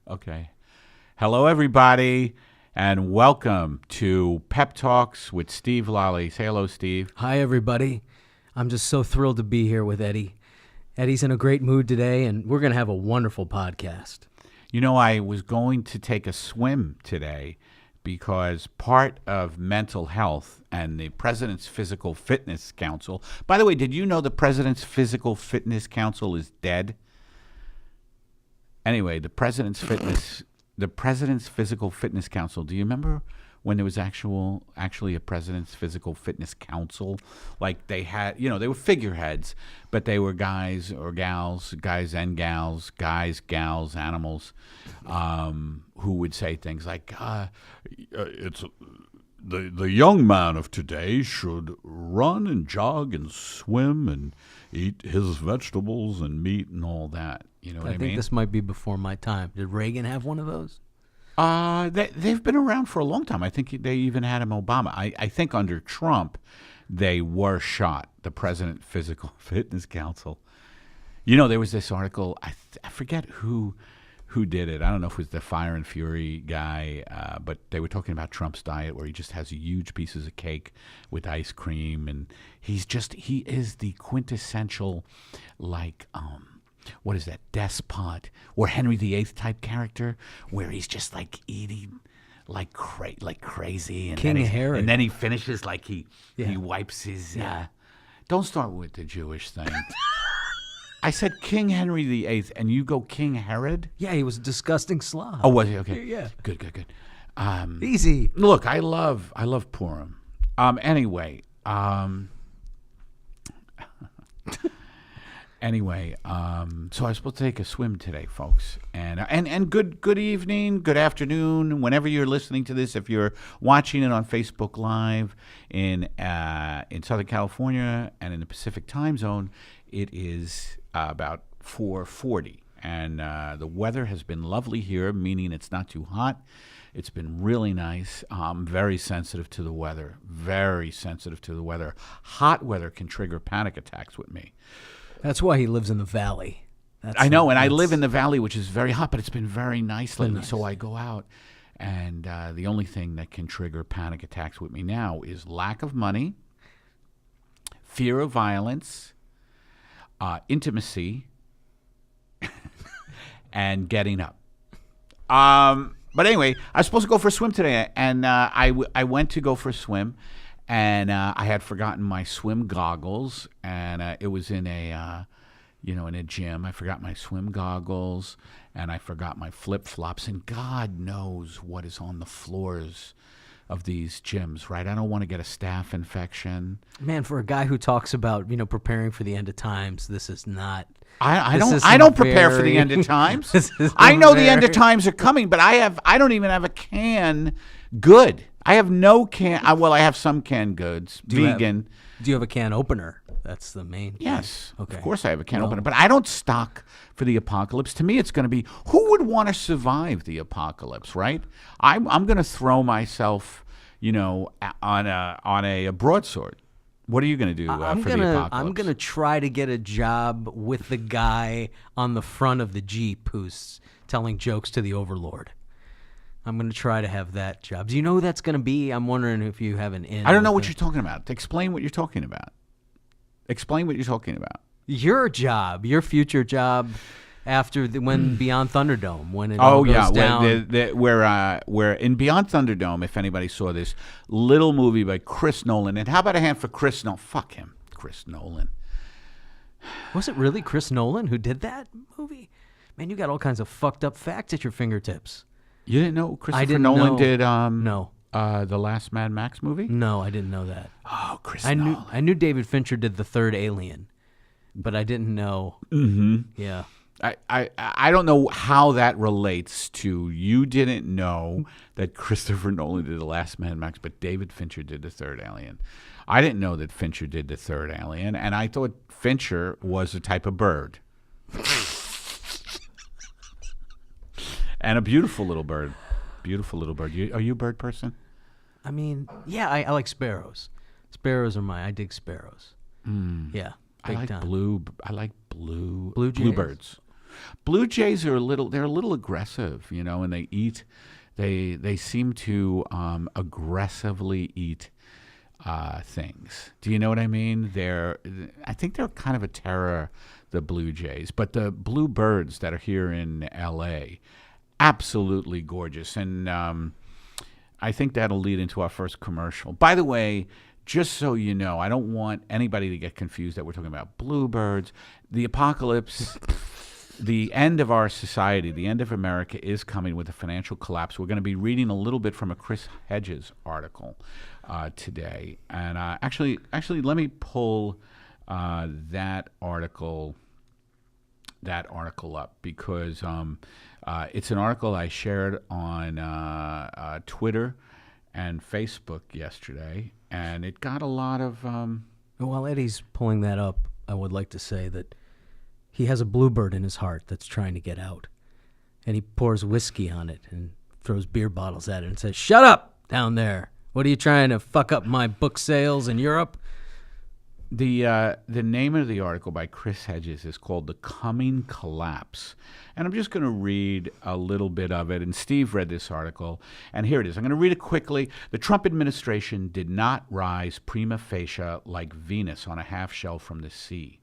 Okay. Hello, everybody, and welcome to Pep Talks with Steve Lally. Say hello, Steve. Hi, everybody. I'm just so thrilled to be here with Eddie. Eddie's in a great mood today, and we're going to have a wonderful podcast. You know, I was going to take a swim today because part of mental health and the President's Physical Fitness Council. By the way, did you know the President's Physical Fitness Council is dead? Anyway, the President's Physical Fitness Council. Do you remember when there was actually a President's Physical Fitness Council? Like they had, they were figureheads, but they were guys or gals, guys and gals, guys, gals, animals, who would say things like, "It's the young man of today should run and jog and swim and eat his vegetables and meat and all that." You know what I mean? I think this might be before my time. Did Reagan have one of those? They've been around for a long time. I think they even had him Obama. I think under Trump, they were shot, the President Physical Fitness Council. You know, there was this article, I forget who did it. I don't know if it was the Fire and Fury guy, but they were talking about Trump's diet where he just has huge pieces of cake with ice cream. And he is the quintessential, what is that, despot or Henry VIII type character where he's just like eating like crazy. And King Herod. And then he finishes like he wipes his... don't start with the Jewish thing. I said King Henry VIII, and you go King Herod? Yeah, he was a disgusting slob. Oh, was he? Okay. Yeah. Good. Easy. Look, I love Purim. Anyway, so I was supposed to take a swim today, folks, and good evening, good afternoon, whenever you're listening to this. If you're watching it on Facebook Live in Southern California and in the Pacific Time Zone, it is about 4:40, and the weather has been lovely here, meaning it's not too hot. It's been really nice. I'm very sensitive to the weather. Very sensitive to the weather. Hot weather can trigger panic attacks with me. That's why he lives in the valley. I know, and I live in the valley, which is very hot, but it's been very nice lately. So I go out, and the only thing that can trigger panic attacks with me now is lack of money, fear of violence, intimacy, and getting up. But anyway, I was supposed to go for a swim today, and I went to go for a swim. And I had forgotten my swim goggles, and it was in a gym. I forgot my swim goggles, and I forgot my flip-flops, and God knows what is on the floors of these gyms, right? I don't want to get a staph infection. Man, for a guy who talks about, preparing for the end of times, this is not... I don't prepare for the end of times. I know the end of times are coming, but I don't even have a can good. I have no can. I have some canned goods, vegan. Do you have a can opener? That's the main thing. Yes, okay. Of course I have a can opener, but I don't stock for the apocalypse. To me, it's going to be who would want to survive the apocalypse, right? I'm going to throw myself, on a broadsword. What are you going to do for the apocalypse? I'm going to try to get a job with the guy on the front of the Jeep who's telling jokes to the Overlord. I'm going to try to have that job. Do you know who that's going to be? I'm wondering if you have an in. I don't know what you're talking about. Explain what you're talking about. Your job, your future job after when Beyond Thunderdome, when it all goes down. Where in Beyond Thunderdome, if anybody saw this little movie by Chris Nolan, and how about a hand for Chris Nolan? Fuck him, Chris Nolan. Was it really Chris Nolan who did that movie? Man, you got all kinds of fucked up facts at your fingertips. You didn't know Christopher Nolan did no. The last Mad Max movie? No, I didn't know that. Oh, Chris Nolan. I knew David Fincher did the third Alien, but I didn't know. Mm-hmm. Yeah. I don't know how that relates to you didn't know that Christopher Nolan did the last Mad Max, but David Fincher did the third Alien. I didn't know that Fincher did the third Alien, and I thought Fincher was a type of bird. And a beautiful little bird. Beautiful little bird. Are you a bird person? I mean, yeah, I like sparrows. Sparrows are I dig sparrows. Yeah, I like time. blue. I like blue. Blue jays? Bluebirds. Blue jays are they're a little aggressive, and they eat. They seem to aggressively eat things. Do you know what I mean? I think they're kind of a terror, the blue jays. But the blue birds that are here in L.A., absolutely gorgeous. And I think that'll lead into our first commercial. By the way, just so you know, I don't want anybody to get confused that we're talking about bluebirds. The apocalypse, the end of our society, the end of America is coming with a financial collapse. We're going to be reading a little bit from a Chris Hedges article today. And actually, let me pull that article up because it's an article I shared on Twitter and Facebook yesterday, and it got a lot of... While Eddie's pulling that up, I would like to say that he has a bluebird in his heart that's trying to get out, and he pours whiskey on it and throws beer bottles at it and says, "Shut up down there. What are you trying to fuck up my book sales in Europe?" The name of the article by Chris Hedges is called "The Coming Collapse," and I'm just going to read a little bit of it. And Steve read this article, and here it is. I'm going to read it quickly. The Trump administration did not rise prima facie like Venus on a half shell from the sea.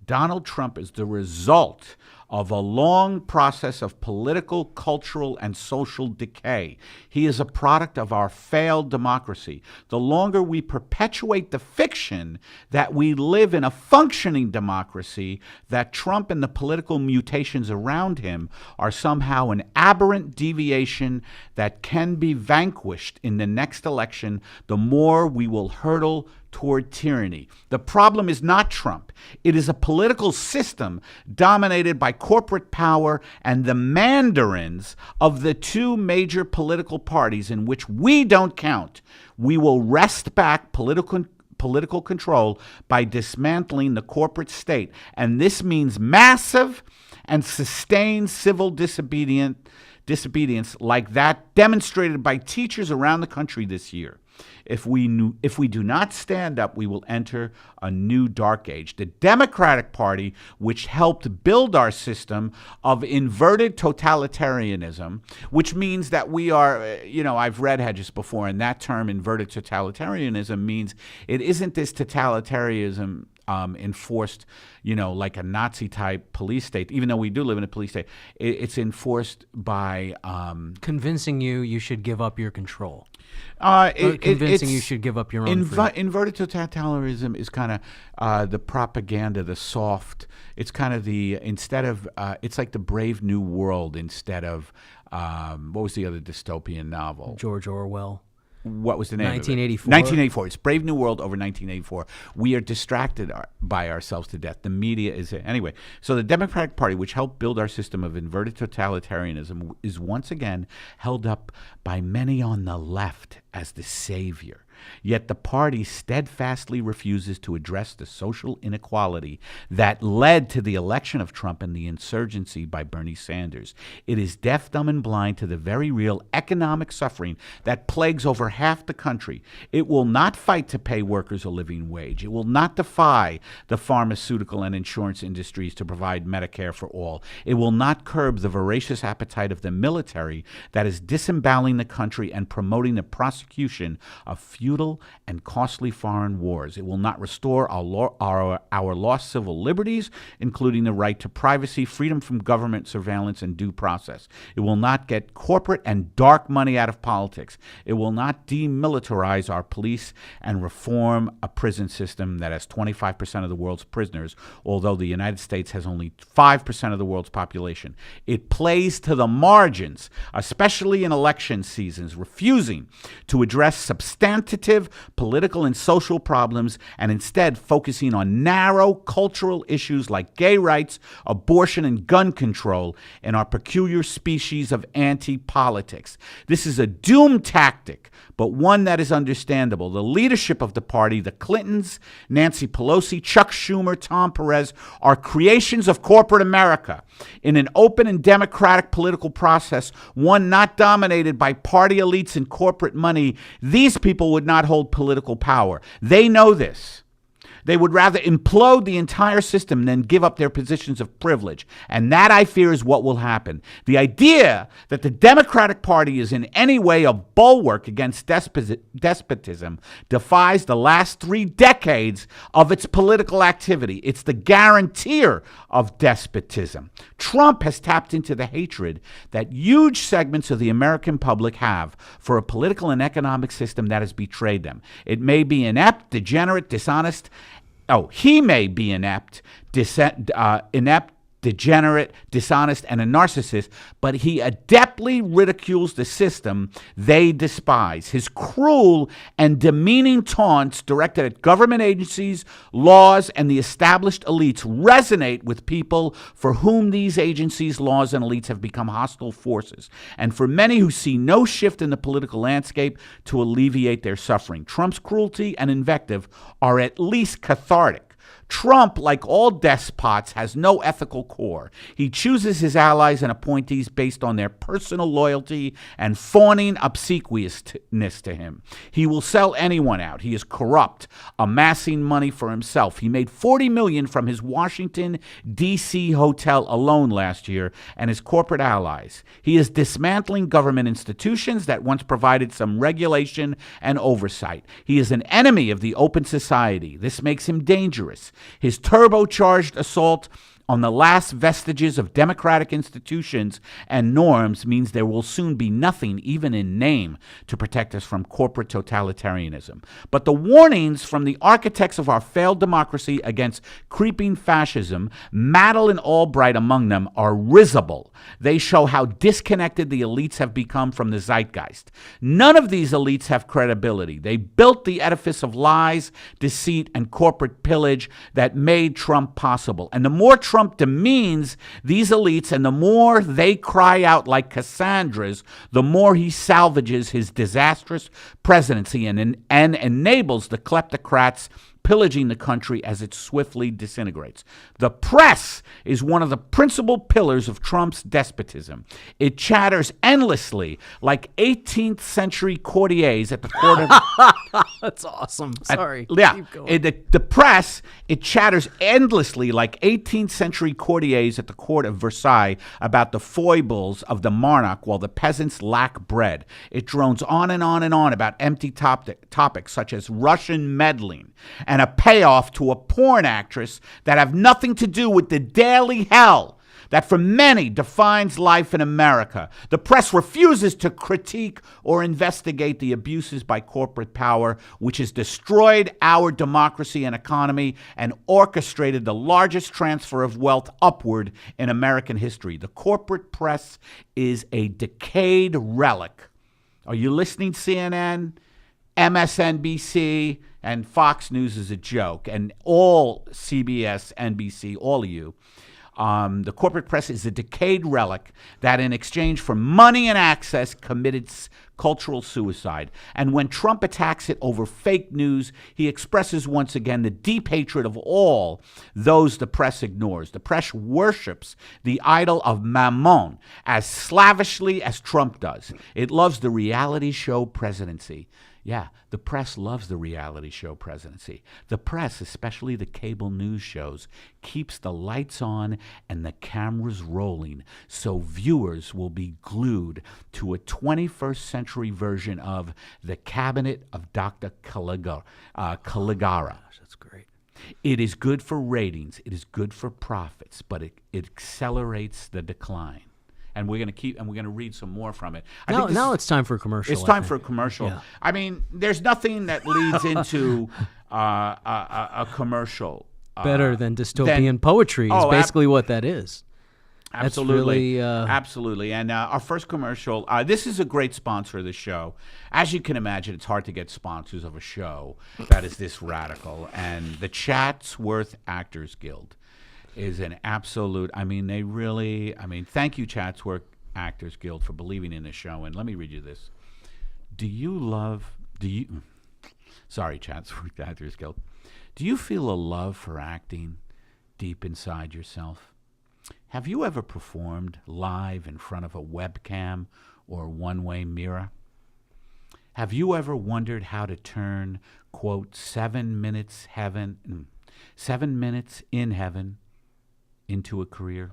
Donald Trump is the result of a long process of political, cultural, and social decay. He is a product of our failed democracy. The longer we perpetuate the fiction that we live in a functioning democracy, that Trump and the political mutations around him are somehow an aberrant deviation that can be vanquished in the next election, the more we will hurtle toward tyranny. The problem is not Trump. It is a political system dominated by corporate power and the mandarins of the two major political parties in which we don't count. We will wrest back political control by dismantling the corporate state. And this means massive and sustained civil disobedience like that demonstrated by teachers around the country this year. If we do not stand up, we will enter a new dark age. The Democratic Party, which helped build our system of inverted totalitarianism, which means that we are, I've read Hedges before, and that term inverted totalitarianism means it isn't this totalitarianism enforced, like a Nazi-type police state, even though we do live in a police state. It's enforced by... convincing you should give up your control. Convincing you should give up your own freedom. Inverted totalitarianism is kind of the propaganda, the soft. It's kind of it's like the Brave New World instead of, what was the other dystopian novel? George Orwell. What was the name 1984. of it? 1984. It's Brave New World over 1984. We are distracted by ourselves to death. The media is... Anyway, so the Democratic Party, which helped build our system of inverted totalitarianism, is once again held up by many on the left as the savior. Yet the party steadfastly refuses to address the social inequality that led to the election of Trump and the insurgency by Bernie Sanders. It is deaf, dumb, and blind to the very real economic suffering that plagues over half the country. It will not fight to pay workers a living wage. It will not defy the pharmaceutical and insurance industries to provide Medicare for all. It will not curb the voracious appetite of the military that is disemboweling the country and promoting the prosecution of futile and costly foreign wars. It will not restore our lost civil liberties, including the right to privacy, freedom from government surveillance, and due process. It will not get corporate and dark money out of politics. It will not demilitarize our police and reform a prison system that has 25% of the world's prisoners, although the United States has only 5% of the world's population. It plays to the margins, especially in election seasons, refusing to address substantive political and social problems, and instead focusing on narrow cultural issues like gay rights, abortion, and gun control in our peculiar species of anti-politics. This is a doomed tactic, but one that is understandable. The leadership of the party, the Clintons, Nancy Pelosi, Chuck Schumer, Tom Perez, are creations of corporate America. In an open and democratic political process, one not dominated by party elites and corporate money, these people would not hold political power. They know this. They would rather implode the entire system than give up their positions of privilege. And that, I fear, is what will happen. The idea that the Democratic Party is in any way a bulwark against despotism defies the last 3 decades of its political activity. It's the guarantor of despotism. Trump has tapped into the hatred that huge segments of the American public have for a political and economic system that has betrayed them. It may be inept, degenerate, dishonest. He may be inept, degenerate, dishonest, and a narcissist, but he adeptly ridicules the system they despise. His cruel and demeaning taunts directed at government agencies, laws, and the established elites resonate with people for whom these agencies, laws, and elites have become hostile forces, and for many who see no shift in the political landscape to alleviate their suffering. Trump's cruelty and invective are at least cathartic. Trump, like all despots, has no ethical core. He chooses his allies and appointees based on their personal loyalty and fawning obsequiousness to him. He will sell anyone out. He is corrupt, amassing money for himself. He made $40 million from his Washington, D.C. hotel alone last year and his corporate allies. He is dismantling government institutions that once provided some regulation and oversight. He is an enemy of the open society. This makes him dangerous. His turbocharged assault on the last vestiges of democratic institutions and norms means there will soon be nothing, even in name, to protect us from corporate totalitarianism. But the warnings from the architects of our failed democracy against creeping fascism, Madeleine Albright among them, are risible. They show how disconnected the elites have become from the zeitgeist. None of these elites have credibility. They built the edifice of lies, deceit, and corporate pillage that made Trump possible. And the more Trump demeans these elites and the more they cry out like Cassandras, the more he salvages his disastrous presidency and enables the kleptocrats pillaging the country as it swiftly disintegrates. The press is one of the principal pillars of Trump's despotism. It chatters endlessly like 18th century courtiers at the court of... That's awesome. Sorry. Keep going. The press, it chatters endlessly like 18th century courtiers at the court of Versailles about the foibles of the monarch while the peasants lack bread. It drones on and on and on about empty topics such as Russian meddling and a payoff to a porn actress that have nothing to do with the daily hell that for many defines life in America. The press refuses to critique or investigate the abuses by corporate power, which has destroyed our democracy and economy and orchestrated the largest transfer of wealth upward in American history. The corporate press is a decayed relic. Are you listening, CNN? MSNBC and Fox News is a joke, and all CBS, NBC, all of you. The corporate press is a decayed relic that in exchange for money and access committed cultural suicide. And when Trump attacks it over fake news, he expresses once again the deep hatred of all those the press ignores. The press worships the idol of Mammon as slavishly as Trump does. It loves the reality show presidency. Yeah, the press loves the reality show presidency. The press, especially the cable news shows, keeps the lights on and the cameras rolling so viewers will be glued to a 21st century version of the Cabinet of Dr. Caligara. Gosh, that's great. It is good for ratings. It is good for profits, but it accelerates the decline. And we're going to read some more from it. Now it's time for a commercial. It's time for a commercial. Yeah. I mean, there's nothing that leads into a commercial. Better than dystopian poetry is basically what that is. Absolutely. Really, absolutely. And our first commercial, this is a great sponsor of the show. As you can imagine, it's hard to get sponsors of a show that is this radical. And the Chatsworth Actors Guild is an absolute, thank you, Chatsworth Actors Guild, for believing in this show. And let me read you this. Sorry, Chatsworth Actors Guild. Do you feel a love for acting deep inside yourself? Have you ever performed live in front of a webcam or one-way mirror? Have you ever wondered how to turn, quote, 7 minutes heaven 7 minutes in heaven into a career.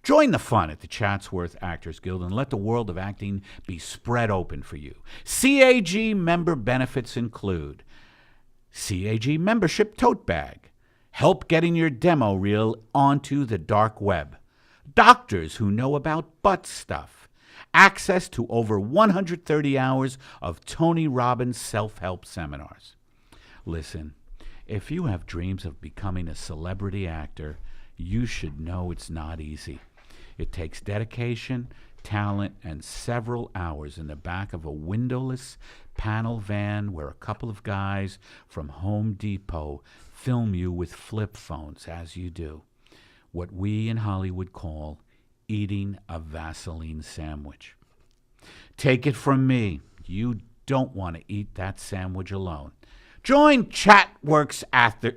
Join the fun at the Chatsworth Actors Guild and let the world of acting be spread open for you. CAG member benefits include CAG membership tote bag, help getting your demo reel onto the dark web, doctors who know about butt stuff, access to over 130 hours of Tony Robbins self-help seminars. Listen, if you have dreams of becoming a celebrity actor, you should know it's not easy. It takes dedication, talent, and several hours in the back of a windowless panel van where a couple of guys from Home Depot film you with flip phones as you do. What we in Hollywood call eating a Vaseline sandwich. Take it from me, you don't want to eat that sandwich alone. Join Chatsworth Actors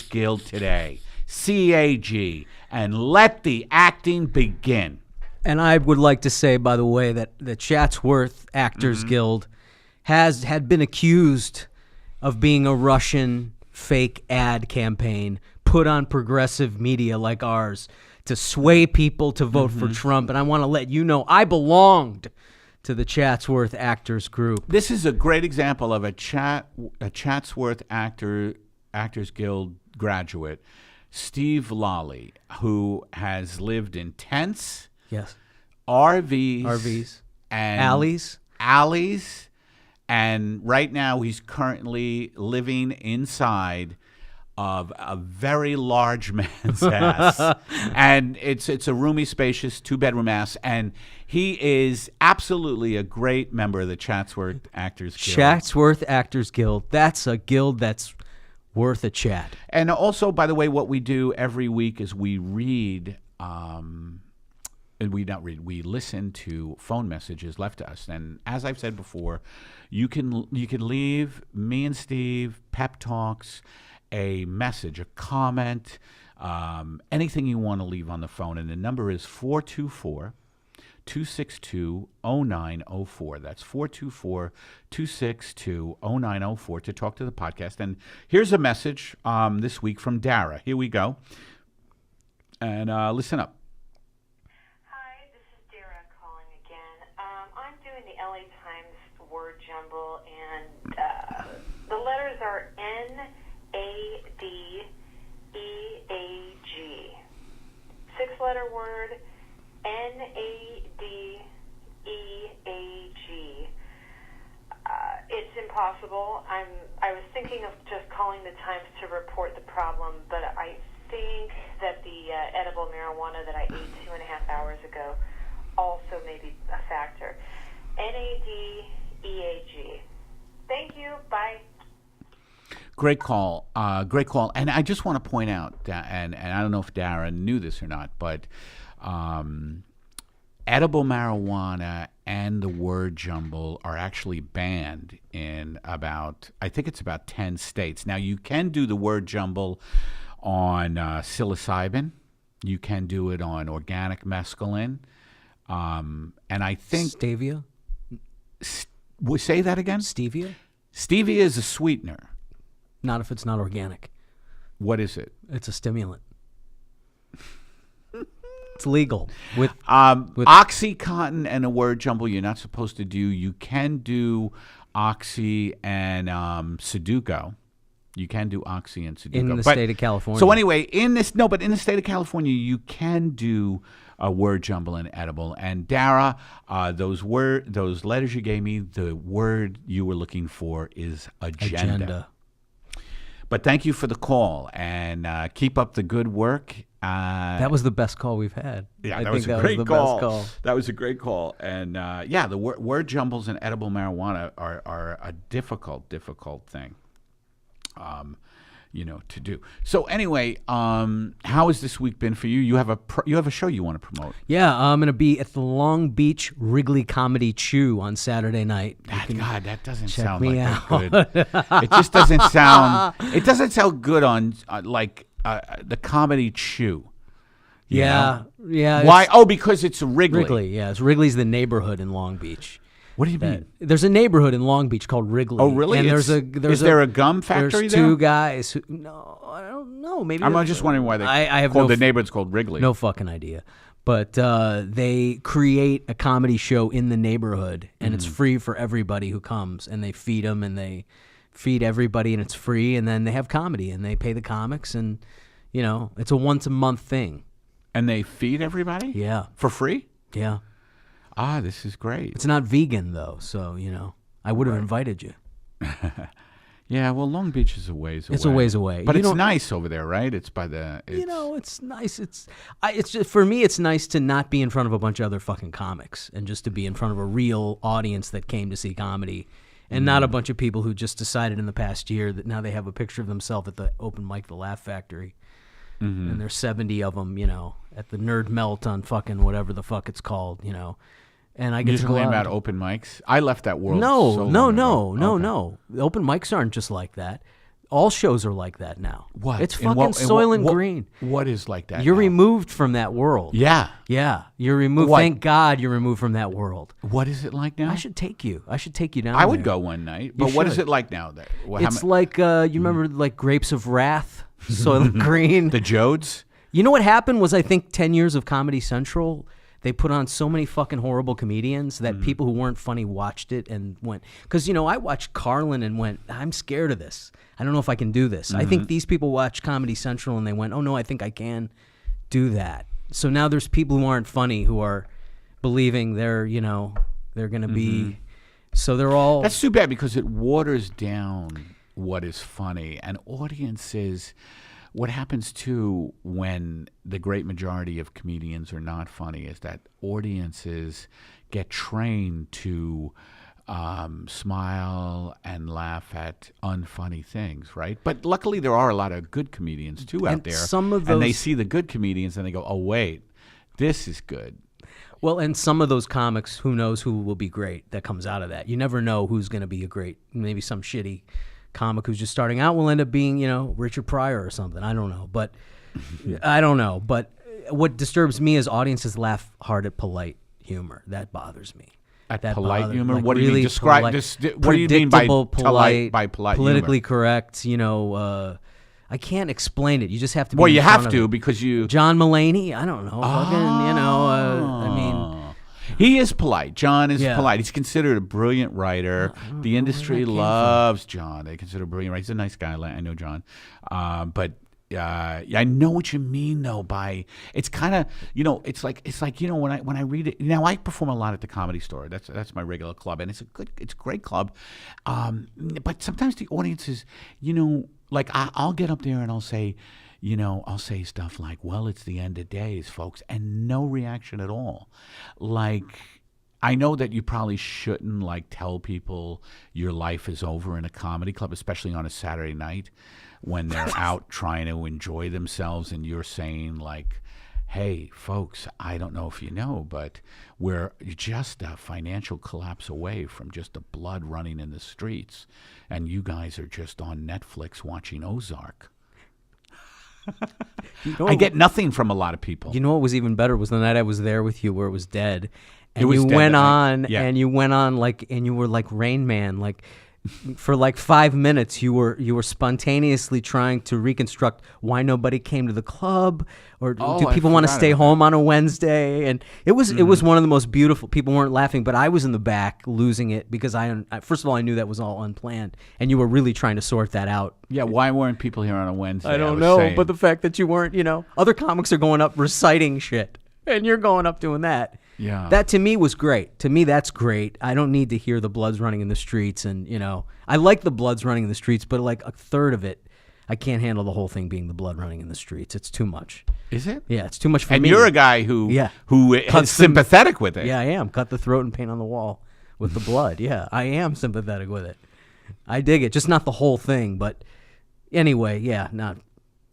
Guild today, CAG, and let the acting begin. And I would like to say, by the way, that the Chatsworth Actors Guild had been accused of being a Russian fake ad campaign put on progressive media like ours to sway people to vote for Trump. And I want to let you know I belonged to the Chatsworth Actors Group. This is a great example of a Chatsworth Actors Guild graduate, Steve Lawley, who has lived in tents, Yes. RVs, and alleys, and right now he's currently living inside of a very large man's ass, and it's a roomy, spacious 2-bedroom ass, and he is absolutely a great member of the Chatsworth Actors Guild. Chatsworth Actors Guild. That's a guild that's worth a chat. And also, by the way, what we do every week is we read, we listen to phone messages left to us. And as I've said before, you can leave me and Steve Pep Talks a message, a comment, anything you want to leave on the phone. And the number is 424-262-0904. That's 424-262-0904 to talk to the podcast. And here's a message this week from Dara. Here we go. And listen up. Hi, this is Dara calling again. I'm doing the LA Times word jumble, and the letters are N-A-D-E-A-G. 6-letter word, N-A-D-E-A-G. It's impossible. I was thinking of just calling the Times to report the problem, but I think that the edible marijuana that I ate 2.5 hours ago also may be a factor. N-A-D-E-A-G. Thank you. Bye. Great call. Great call. And I just want to point out, and I don't know if Darren knew this or not, but edible marijuana and the word jumble are actually banned in I think it's about 10 states. Now, you can do the word jumble on psilocybin. You can do it on organic mescaline. And I think... Stevia? Say that again? Stevia? Stevia is a sweetener. Not if it's not organic. What is it? It's a stimulant. It's legal. With Oxycontin and a word jumble you're not supposed to do. You can do Oxy and Sudoku. You can do Oxy and Sudoku. In the state of California. So anyway, in the state of California, you can do a word jumble and edible. And Dara, those letters you gave me, the word you were looking for is agenda. But thank you for the call, and keep up the good work. That was the best call we've had. Yeah, that was a great call. That was a great call. And the word jumbles and edible marijuana are a difficult thing, to do. So anyway, how has this week been for you? You have a show you want to promote. Yeah, I'm going to be at the Long Beach Wrigley Comedy Chew on Saturday night. God, that doesn't sound me like good. It just doesn't sound. It doesn't sound good on the Comedy Chew. Yeah. Why? Oh, because it's Wrigley. Wrigley, yeah. Wrigley's the neighborhood in Long Beach. What do you mean? There's a neighborhood in Long Beach called Wrigley. Oh, really? And Is there a gum factory there's there? two guys who, no, I don't know. Maybe I'm just wondering why I have the neighborhood's called Wrigley. No fucking idea. But they create a comedy show in the neighborhood, and it's free for everybody who comes. And they feed them, and they feed everybody, and it's free. And then they have comedy, and they pay the comics, and it's a once-a-month thing. And they feed everybody? Yeah. For free? Yeah. Ah, this is great. It's not vegan, though, so, I would have invited you. Yeah, well, Long Beach is a ways away. It's a ways away. But it's nice over there, right? It's by the... It's nice. It's just, for me, it's nice to not be in front of a bunch of other fucking comics and just to be in front of a real audience that came to see comedy and not a bunch of people who just decided in the past year that now they have a picture of themselves at the open mic, the Laugh Factory. And there's 70 of them, at the Nerd Melt on fucking whatever the fuck it's called, And I get to go out. About open mics. I left that world. No. Okay. The open mics aren't just like that. All shows are like that now. What? It's fucking Soylent Green. What is like that? You're now? removed from that world. Yeah. Yeah. You're removed. What? Thank God you're removed from that world. What is it like now? I should take you. down. I would there. go one night. But what is it like now? There? It's like you remember like Grapes of Wrath, Soylent Green. The Jodes. You know what happened was I think 10 years of Comedy Central. They put on so many fucking horrible comedians that people who weren't funny watched it and went, because, I watched Carlin and went, I'm scared of this. I don't know if I can do this. I think these people watched Comedy Central and they went, oh no, I think I can do that. So now there's people who aren't funny who are believing they're going to be, so they're all. That's too bad because it waters down what is funny, and audiences. What happens, too, when the great majority of comedians are not funny is that audiences get trained to smile and laugh at unfunny things, right? But luckily there are a lot of good comedians, too, out there. And they see the good comedians and they go, oh, wait, this is good. Well, and some of those comics, who knows who will be great that comes out of that. You never know who's going to be a great, maybe some shitty comic who's just starting out will end up being, Richard Pryor or something. I don't know. But But what disturbs me is audiences laugh hard at polite humor. That bothers me. At polite humor? Like what do you really mean? Describe this. What do you mean by polite politically humor? correct, I can't explain it. You just have to be Well, you in front have of to it. because you... John Mulaney? I don't know. I mean... He is polite. John is polite. He's considered a brilliant writer. The industry loves John. They consider him a brilliant writer. He's a nice guy. I know John. But I know what you mean though. By it's kind of it's like when I read it. I perform a lot at the Comedy Store. That's my regular club, and it's a great club. But sometimes the audience is like I'll get up there and I'll say. I'll say stuff like, well, it's the end of days, folks, and no reaction at all. Like, I know that you probably shouldn't, tell people your life is over in a comedy club, especially on a Saturday night when they're out trying to enjoy themselves and you're saying, hey, folks, I don't know if you know, but we're just a financial collapse away from just the blood running in the streets, and you guys are just on Netflix watching Ozark. I get nothing from a lot of people. You know what was even better was the night I was there with you where it was dead. And you went on and you went on and you were like Rain Man, for 5 minutes you were spontaneously trying to reconstruct why nobody came to the club, or do people want to stay home on a Wednesday, and it was one of the most beautiful. People weren't laughing, but I was in the back losing it because I first of all I knew that was all unplanned, and you were really trying to sort that out. Yeah, why weren't people here on a Wednesday? I don't know, but the fact that you weren't, other comics are going up reciting shit, and you're going up doing that. Yeah. That to me was great. To me, that's great. I don't need to hear the bloods running in the streets. And, I like the bloods running in the streets, but a third of it, I can't handle the whole thing being the blood running in the streets. It's too much. Is it? Yeah, it's too much for me. And you're a guy who is sympathetic with it. Yeah, I am. Cut the throat and paint on the wall with the blood. Yeah, I am sympathetic with it. I dig it. Just not the whole thing. But anyway, yeah, not.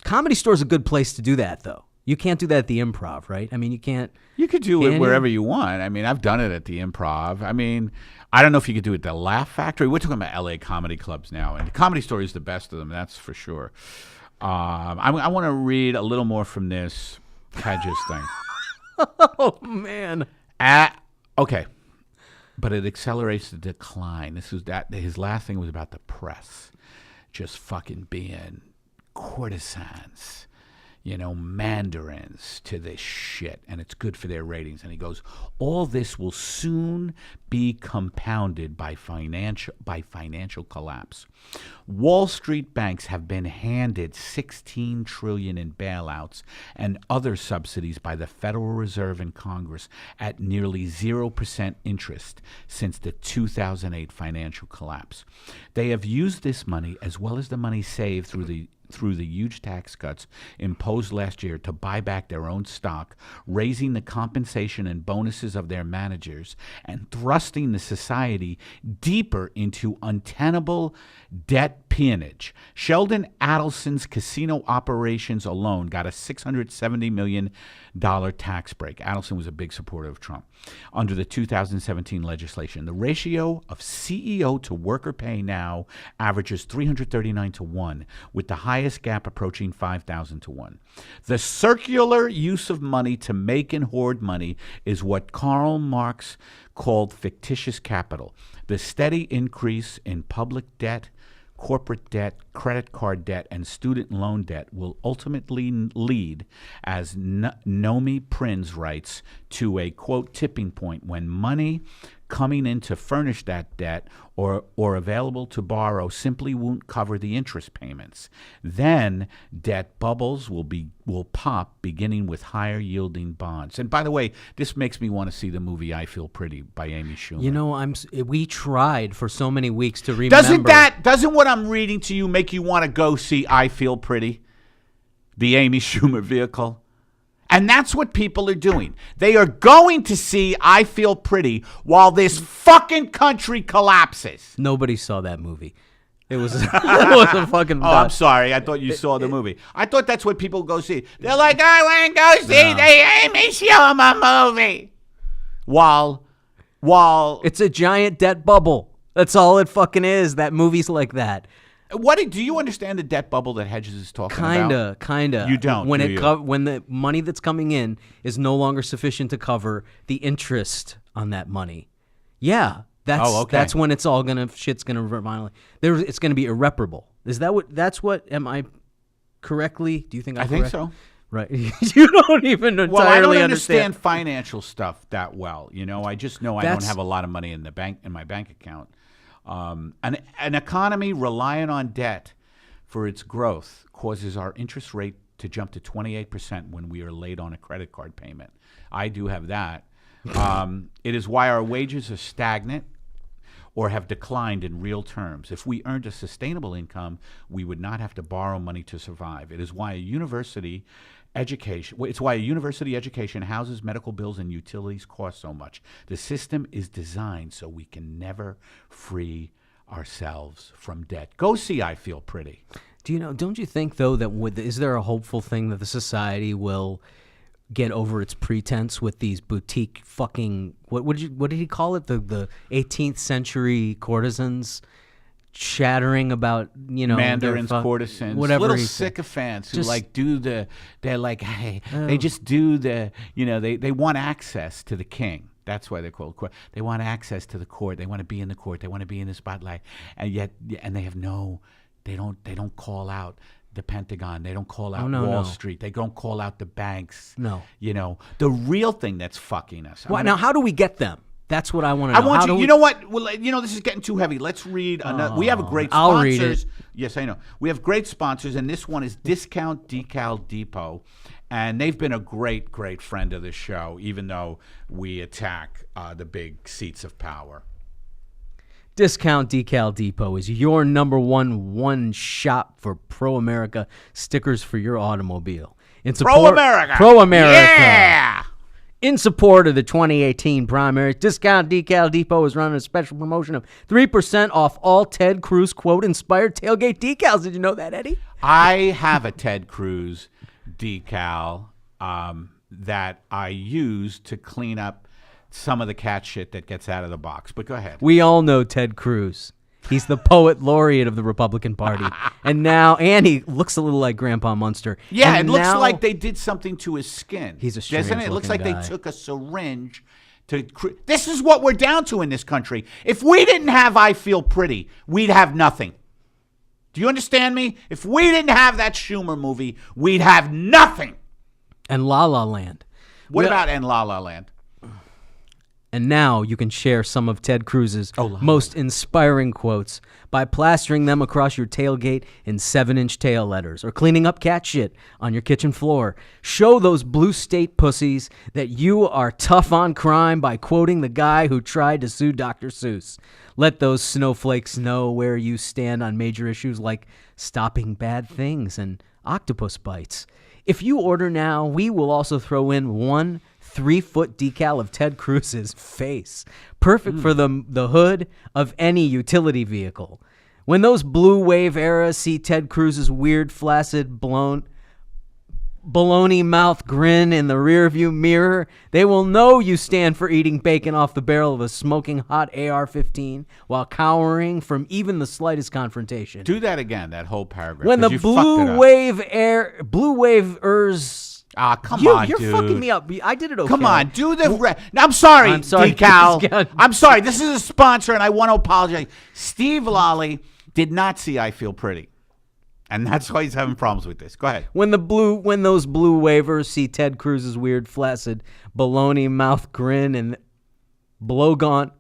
Comedy Store's a good place to do that, though. You can't do that at the Improv, right? I mean, you can't. You could do it wherever you want. I mean, I've done it at the Improv. I mean, I don't know if you could do it at the Laugh Factory. We're talking about L.A. comedy clubs now, and the Comedy Store is the best of them, that's for sure. I want to read a little more from this Hedges thing. Oh, man. Okay. but it accelerates the decline. His last thing was about the press just fucking being courtesans, mandarins to this shit, and it's good for their ratings. And he goes, all this will soon be compounded by financial collapse. Wall Street banks have been handed $16 trillion in bailouts and other subsidies by the Federal Reserve and Congress at nearly 0% interest since the 2008 financial collapse. They have used this money, as well as the money saved through the huge tax cuts imposed last year, to buy back their own stock, raising the compensation and bonuses of their managers, and thrusting the society deeper into untenable debt peonage. Sheldon Adelson's casino operations alone got a $670 million tax break. Adelson was a big supporter of Trump. Under the 2017 legislation, the ratio of CEO to worker pay now averages 339 to 1, with the highest gap approaching 5,000 to 1. The circular use of money to make and hoard money is what Karl Marx called fictitious capital. The steady increase in public debt, corporate debt, credit card debt, and student loan debt will ultimately lead, as Nomi Prins writes, to a, quote, tipping point when money coming in to furnish that debt or available to borrow simply won't cover the interest payments. Then debt bubbles will pop, beginning with higher yielding bonds. And by the way, this makes me want to see the movie I Feel Pretty by Amy Schumer. We tried for so many weeks to remember. Doesn't what I'm reading to you make you want to go see I Feel Pretty, the Amy Schumer vehicle? And that's what people are doing. They are going to see I Feel Pretty while this fucking country collapses. Nobody saw that movie. It was, it was a fucking... Oh, I'm sorry. I thought you saw the movie. I thought that's what people go see. They're like, I want to go see the Amy Schumer movie. While... It's a giant debt bubble. That's all it fucking is. That movie's like that. Do you understand the debt bubble that Hedges is talking about? Kinda. You don't. When when the money that's coming in is no longer sufficient to cover the interest on that money. Yeah, that's when it's all shit's gonna violently. It's gonna be irreparable. Is that what? That's what? Am I correctly? Do you think I think so. Right. You don't even entirely I don't understand financial stuff that well. I just know I don't have a lot of money in my bank account. An economy reliant on debt for its growth causes our interest rate to jump to 28% when we are late on a credit card payment. I do have that. It is why our wages are stagnant or have declined in real terms. If we earned a sustainable income, we would not have to borrow money to survive. It's why a university education, houses, medical bills, and utilities cost so much. The system is designed so we can never free ourselves from debt. Go see I Feel Pretty. Don't you think, though, that is there a hopeful thing that the society will get over its pretense with these boutique fucking, what did he call it? The 18th century courtesans chattering about, mandarins, courtisans, whatever, little sycophants who they just do the, they want access to the king. That's why they're called court. They want access to the court. They want to be in the court. They want to be in the spotlight, and they have they don't call out the Pentagon. They don't call out Wall Street. They don't call out the banks. No. The real thing that's fucking us. Now, how do we get them? That's what I want to know. I want you know what? Well, this is getting too heavy. Let's read another. We have a great sponsors. I'll read it. Yes, I know. We have great sponsors, and this one is Discount Decal Depot. And they've been a great, great friend of the show, even though we attack the big seats of power. Discount Decal Depot is your number one shop for Pro-America stickers for your automobile. Pro-America! Pro-America! Yeah! In support of the 2018 primaries, Discount Decal Depot is running a special promotion of 3% off all Ted Cruz quote-inspired tailgate decals. Did you know that, Eddie? I have a Ted Cruz decal that I use to clean up some of the cat shit that gets out of the box. But go ahead. We all know Ted Cruz. He's the poet laureate of the Republican Party. And he looks a little like Grandpa Munster. Yeah, it looks like they did something to his skin. He's a strange Doesn't it? It looks like guy. they took a syringe This is what we're down to in this country. If we didn't have I Feel Pretty, we'd have nothing. Do you understand me? If we didn't have that Schumer movie, we'd have nothing. And La La Land. What about En La La Land? And now you can share some of Ted Cruz's most inspiring quotes by plastering them across your tailgate in 7-inch tail letters or cleaning up cat shit on your kitchen floor. Show those blue state pussies that you are tough on crime by quoting the guy who tried to sue Dr. Seuss. Let those snowflakes know where you stand on major issues like stopping bad things and octopus bites. If you order now, we will also throw in 1 3-foot decal of Ted Cruz's face. Perfect for the hood of any utility vehicle. When those blue wave eras see Ted Cruz's weird, flaccid, baloney mouth grin in the rearview mirror, they will know you stand for eating bacon off the barrel of a smoking hot AR-15 while cowering from even the slightest confrontation. Do that again, that whole paragraph. When the blue wavers... come on, You're dude. fucking me up. I did it okay. Come on, do the... I'm sorry, decal. I'm sorry. This is a sponsor, and I want to apologize. Steve Lally did not see I Feel Pretty, and that's why he's having problems with this. Go ahead. When those blue wavers see Ted Cruz's weird, flaccid, baloney mouth grin and baloney.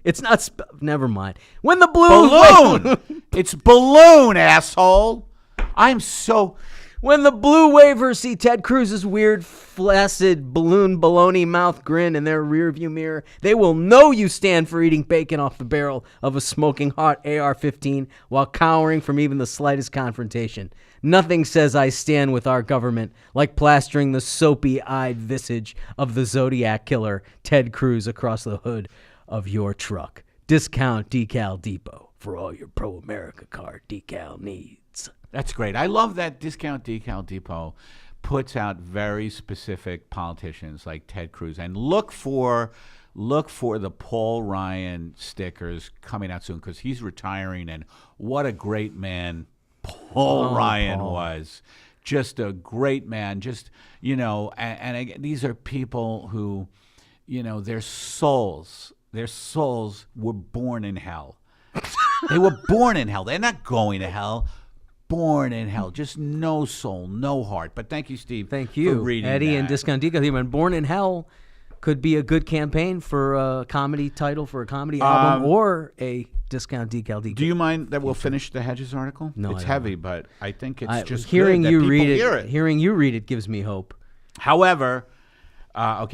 It's not. Never mind. When the blue balloon, it's balloon, asshole. I'm so... When the blue wavers see Ted Cruz's weird, flaccid, baloney mouth grin in their rearview mirror, they will know you stand for eating bacon off the barrel of a smoking hot AR-15 while cowering from even the slightest confrontation. Nothing says I stand with our government like plastering the soapy-eyed visage of the Zodiac killer, Ted Cruz, across the hood of your truck. Discount Decal Depot for all your pro-America card decal needs. That's great. I love that Discount Decal Depot puts out very specific politicians like Ted Cruz, and look for the Paul Ryan stickers coming out soon because he's retiring, and what a great man Paul Ryan was. Just a great man. Just, and again, these are people who, their souls were born in hell. They were born in hell. They're not going to hell. Born in hell, just no soul, no heart. But thank you, Steve. Thank you, for reading Eddie that. and Discount Decal. And Born in Hell could be a good campaign for a comedy title for a comedy album or a Discount Decal. Do you mind that we'll finish the Hedges article? No, it's heavy, but I think it's just hearing good you that read people hear it. Hearing you read it gives me hope. However, so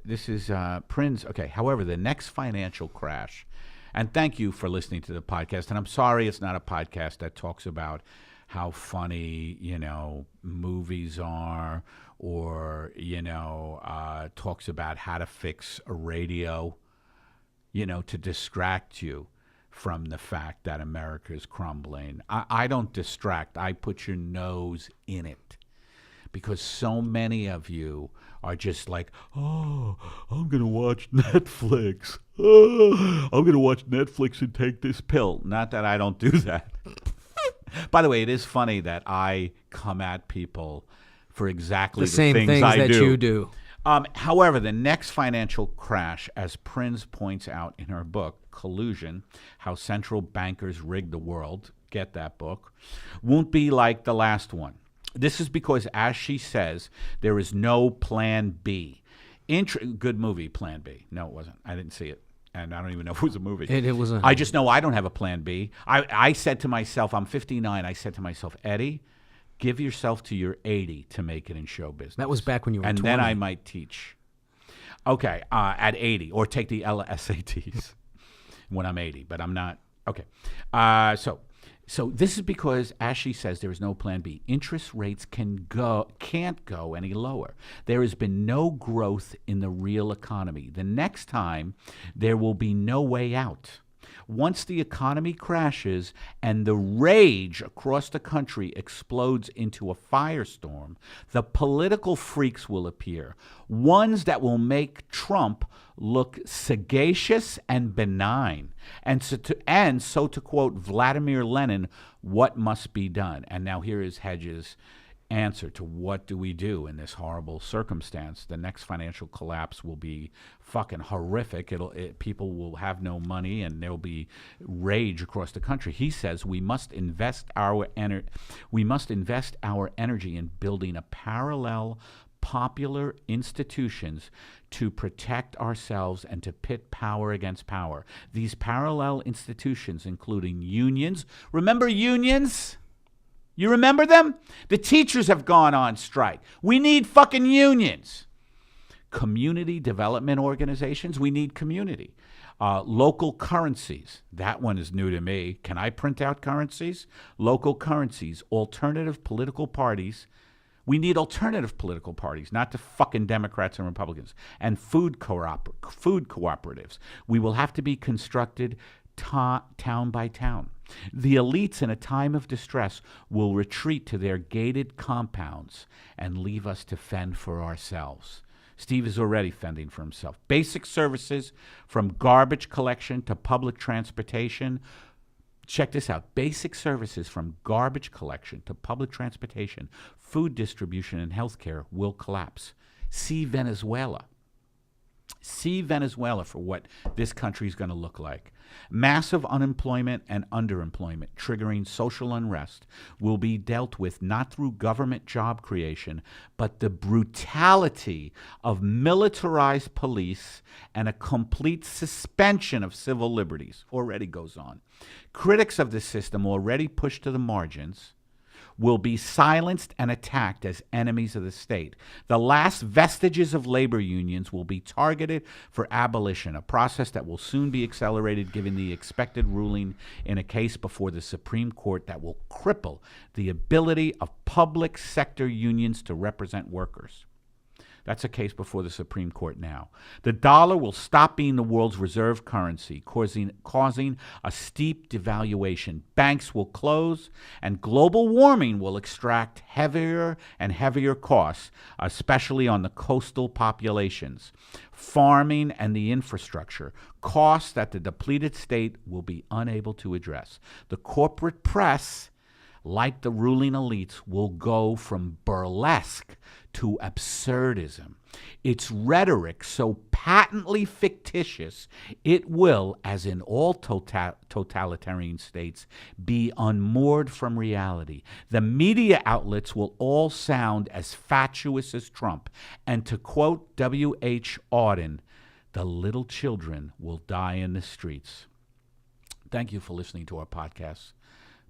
this is Prince. Okay, however, the next financial crash. And thank you for listening to the podcast. And I'm sorry it's not a podcast that talks about how funny, movies are or, talks about how to fix a radio, to distract you from the fact that America is crumbling. I don't distract. I put your nose in it. Because so many of you are just like, I'm going to watch Netflix. I'm going to watch Netflix and take this pill. Not that I don't do that. By the way, it is funny that I come at people for exactly the same things I that do. you do. However, the next financial crash, as Prinz points out in her book, Collusion, How Central Bankers Rigged the World, get that book, won't be like the last one. This is because, as she says, there is no plan B. Good movie, Plan B. No, it wasn't. I didn't see it. And I don't even know if it was a movie. It wasn't. I just know I don't have a plan B. I said to myself, I'm 59. I said to myself, Eddie, give yourself to your 80 to make it in show business. That was back when you were 20. And then I might teach. Okay, at 80. Or take the SATs when I'm 80. But I'm not. Okay. So this is because, as she says, there is no plan B. Interest rates can't go any lower. There has been no growth in the real economy. The next time, there will be no way out. Once the economy crashes and the rage across the country explodes into a firestorm, the political freaks will appear, ones that will make Trump look sagacious and benign. And so to quote Vladimir Lenin, what must be done? And now here is Hedges answer to what do we do in this horrible circumstance. The next financial collapse will be fucking horrific. People will have no money, and there will be rage across the country. He says we must invest our energy in building a parallel popular institutions to protect ourselves and to pit power against power. These parallel institutions, including unions. Remember unions? You remember them? The teachers have gone on strike. We need fucking unions. Community development organizations. We need community. Local currencies. That one is new to me. Can I print out currencies? Local currencies. Alternative political parties. We need alternative political parties, not the fucking Democrats and Republicans. And food cooperatives. We will have to be constructed town by town. The elites in a time of distress will retreat to their gated compounds and leave us to fend for ourselves. Steve is already fending for himself. Basic services from garbage collection to public transportation. Check this out. Basic services from garbage collection to public transportation, food distribution, and healthcare will collapse. See Venezuela. See Venezuela for what this country is going to look like. Massive unemployment and underemployment, triggering social unrest, will be dealt with not through government job creation, but the brutality of militarized police and a complete suspension of civil liberties. Already goes on. Critics of the system, already pushed to the margins, will be silenced and attacked as enemies of the state. The last vestiges of labor unions will be targeted for abolition, a process that will soon be accelerated given the expected ruling in a case before the Supreme Court that will cripple the ability of public sector unions to represent workers. That's a case before the Supreme Court now. The dollar will stop being the world's reserve currency, causing a steep devaluation. Banks will close, and global warming will extract heavier and heavier costs, especially on the coastal populations, farming, and the infrastructure, costs that the depleted state will be unable to address. The corporate press, like the ruling elites, will go from burlesque to absurdism. Its rhetoric so patently fictitious, it will, as in all totalitarian states, be unmoored from reality. The media outlets will all sound as fatuous as Trump. And to quote W.H. Auden, the little children will die in the streets. Thank you for listening to our podcast.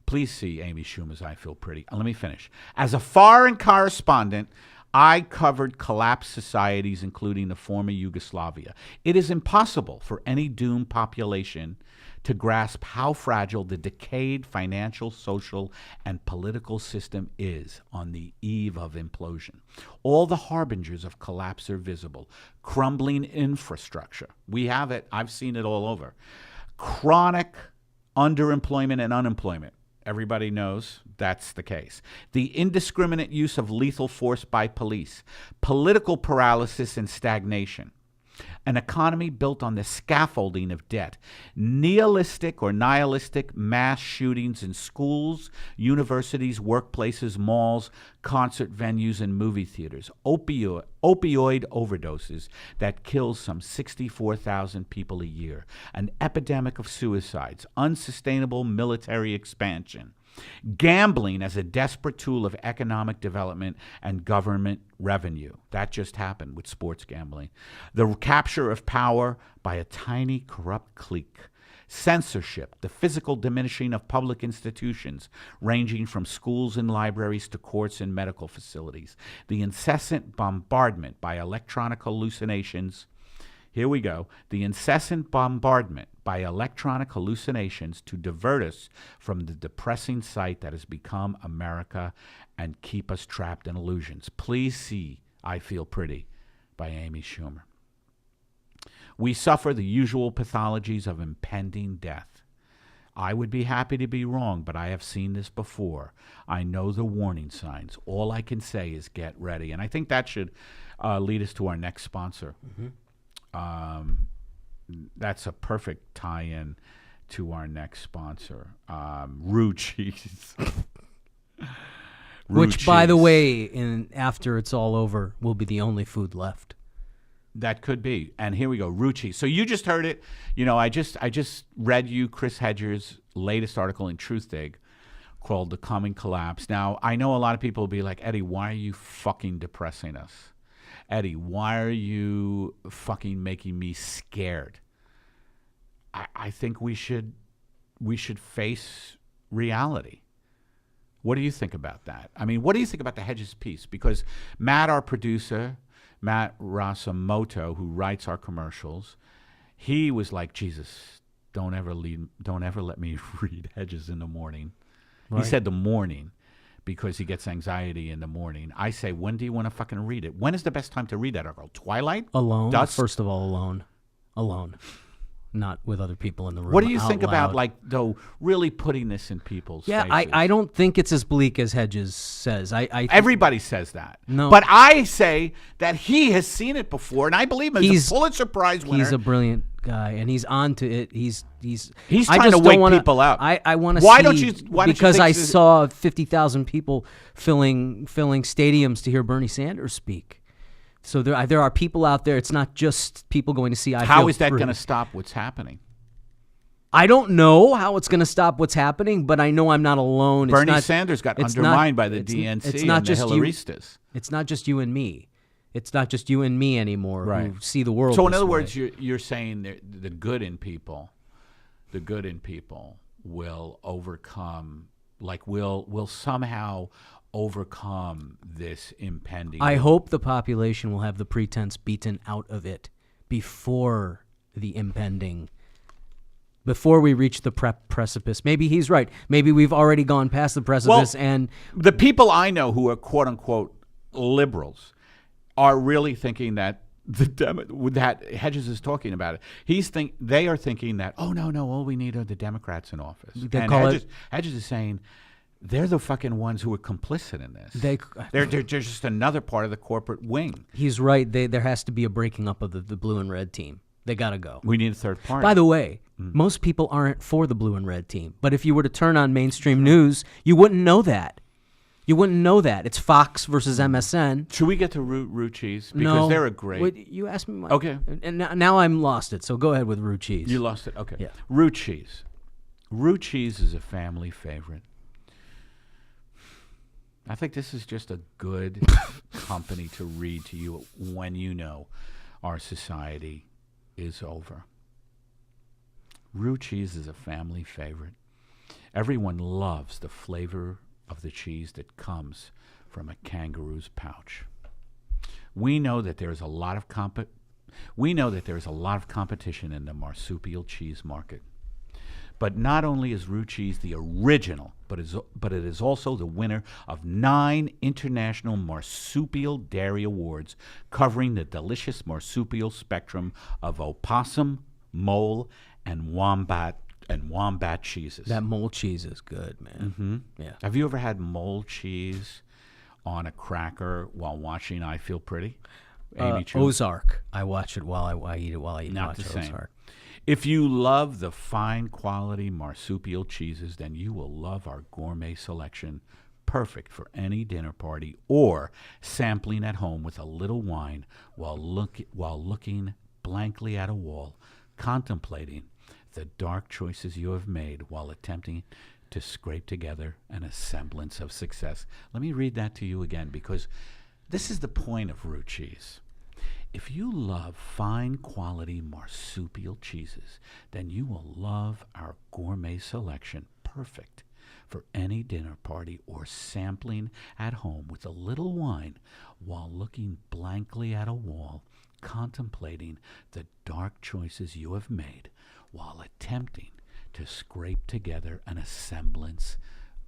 Please see Amy Schumer's I Feel Pretty. Let me finish. As a foreign correspondent, I covered collapsed societies, including the former Yugoslavia. It is impossible for any doomed population to grasp how fragile the decayed financial, social, and political system is on the eve of implosion. All the harbingers of collapse are visible. Crumbling infrastructure. We have it. I've seen it all over. Chronic underemployment and unemployment. Everybody knows that's the case. The indiscriminate use of lethal force by police, political paralysis and stagnation, an economy built on the scaffolding of debt, nihilistic mass shootings in schools, universities, workplaces, malls, concert venues, and movie theaters, opioid overdoses that kills some 64,000 people a year, an epidemic of suicides, unsustainable military expansion, gambling as a desperate tool of economic development and government revenue. That just happened with sports gambling. The capture of power by a tiny corrupt clique. Censorship, the physical diminishing of public institutions, ranging from schools and libraries to courts and medical facilities. The incessant bombardment by electronic hallucinations. Here we go. The incessant bombardment by electronic hallucinations to divert us from the depressing sight that has become America and keep us trapped in illusions. Please see I Feel Pretty by Amy Schumer. We suffer the usual pathologies of impending death. I would be happy to be wrong, but I have seen this before. I know the warning signs. All I can say is get ready. And I think that should lead us to our next sponsor. Mm-hmm. That's a perfect tie-in to our next sponsor, Roo Cheese. Roo Which, by the cheese. way, after it's all over, will be the only food left. That could be. And here we go, Roo Cheese. So you just heard it. I just read you Chris Hedges' latest article in Truthdig called The Coming Collapse. Now, I know a lot of people will be like, Eddie, why are you fucking depressing us? Eddie, why are you fucking making me scared? I think we should face reality. What do you think about that? I mean, what do you think about the Hedges piece? Because Matt, our producer, Matt Rasamoto, who writes our commercials, he was like, Jesus, don't ever let me read Hedges in the morning. Right. He said the morning because he gets anxiety in the morning. I say, when do you want to fucking read it? When is the best time to read that article? Twilight? Alone? Dusk? First of all, alone. Alone. Not with other people in the room. What do you out think loud. about, like, though, really putting this in people's faces? I don't think it's as bleak as Hedges says. Everybody says that. No. But I say that he has seen it before, and I believe him. He's a Pulitzer Prize winner. He's a brilliant guy, and he's on to it. He's trying to wake people up. I want to Why see. don't you because think I this- saw 50,000 people filling stadiums to hear Bernie Sanders speak. So there are people out there. It's not just people going to see. How is that going to stop what's happening? I don't know how it's going to stop what's happening, but I know I'm not alone. Bernie Sanders got undermined by the DNC it's not and the just Hillaristas. It's not just you and me. It's not just you and me anymore Right. who see the world. So in this other way. words, you're saying the good in people will overcome, like will somehow overcome this impending. I hope the population will have the pretense beaten out of it before the impending. Before we reach the precipice. Maybe he's right. Maybe we've already gone past the precipice. And the people I know who are quote unquote liberals are really thinking that that Hedges is talking about it. They are thinking that, oh no, all we need are the Democrats in office. They and call Hedges is saying they're the fucking ones who are complicit in this. They're just another part of the corporate wing. He's right. There has to be a breaking up of the blue and red team. They got to go. We need a third party. By the way, most people aren't for the blue and red team. But if you were to turn on mainstream news, you wouldn't know that. You wouldn't know that. It's Fox versus MSN. Should we get to Roo Cheese? Because No. they're a great... Wait, you asked me. Okay. And now I'm lost it, so go ahead with Roo Cheese. You lost it? Okay. Yeah. Roo Cheese. Roo Cheese is a family favorite. I think this is just a good company to read to you when you know our society is over. Roo Cheese is a family favorite. Everyone loves the flavor of the cheese that comes from a kangaroo's pouch. We know that there is a lot of competition in the marsupial cheese market. But not only is Roo Cheese the original, but it is also the winner of 9 international marsupial dairy awards covering the delicious marsupial spectrum of opossum, mole, and wombat cheeses. That mole cheese is good, man. Mm-hmm. Yeah. Have you ever had mole cheese on a cracker while watching I Feel Pretty? Amy Chu? Ozark. I watch it while I eat it while I eat Not the watch same. Ozark. If you love the fine quality marsupial cheeses, then you will love our gourmet selection, perfect for any dinner party or sampling at home with a little wine while looking blankly at a wall, contemplating the dark choices you have made while attempting to scrape together a semblance of success. Let me read that to you again, because this is the point of Roo Cheese. If you love fine quality marsupial cheeses, then you will love our gourmet selection, perfect for any dinner party or sampling at home with a little wine while looking blankly at a wall, contemplating the dark choices you have made while attempting to scrape together a semblance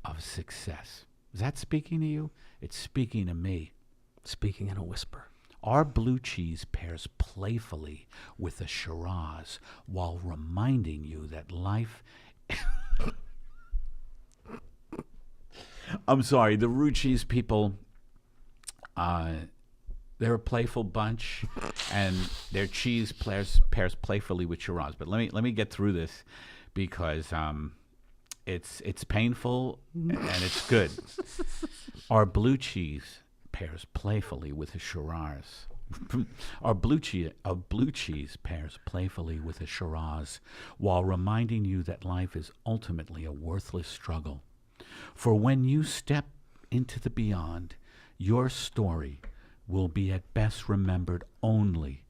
of success. Is that speaking to you? It's speaking to me. Speaking in a whisper. Our blue cheese pairs playfully with a Shiraz while reminding you that life... I'm sorry, the Roo Cheese people, they're a playful bunch, and their cheese pairs playfully with Shiraz. But let me get through this, because It's painful and it's good. Our blue cheese pairs playfully with a Shiraz. Our blue cheese pairs playfully with a Shiraz, while reminding you that life is ultimately a worthless struggle. For when you step into the beyond, your story will be at best remembered only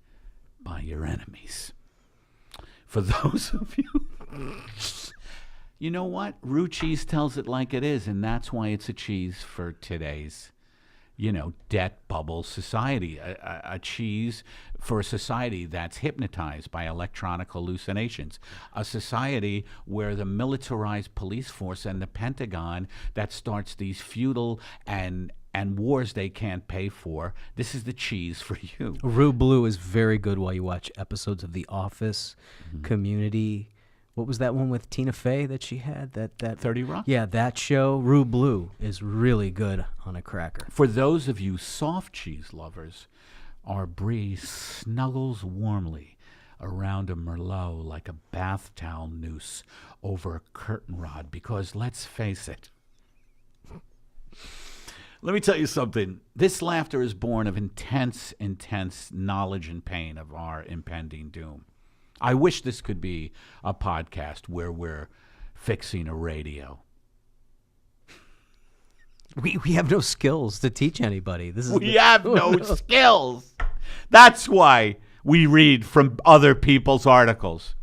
by your enemies. For those of you, you know what? Roo Cheese tells it like it is, and that's why it's a cheese for today's, debt bubble society. A cheese for a society that's hypnotized by electronic hallucinations. A society where the militarized police force and the Pentagon that starts these feudal and wars they can't pay for. This is the cheese for you. Roo Blue is very good while you watch episodes of The Office, Community. What was that one with Tina Fey that she had? That 30 Rock? Yeah, that show. Roo Blue is really good on a cracker. For those of you soft cheese lovers, our brie snuggles warmly around a Merlot like a bath towel noose over a curtain rod because, let's face it, let me tell you something. This laughter is born of intense knowledge and pain of our impending doom. I wish this could be a podcast where we're fixing a radio. We have no skills to teach anybody. We have no skills. That's why we read from other people's articles.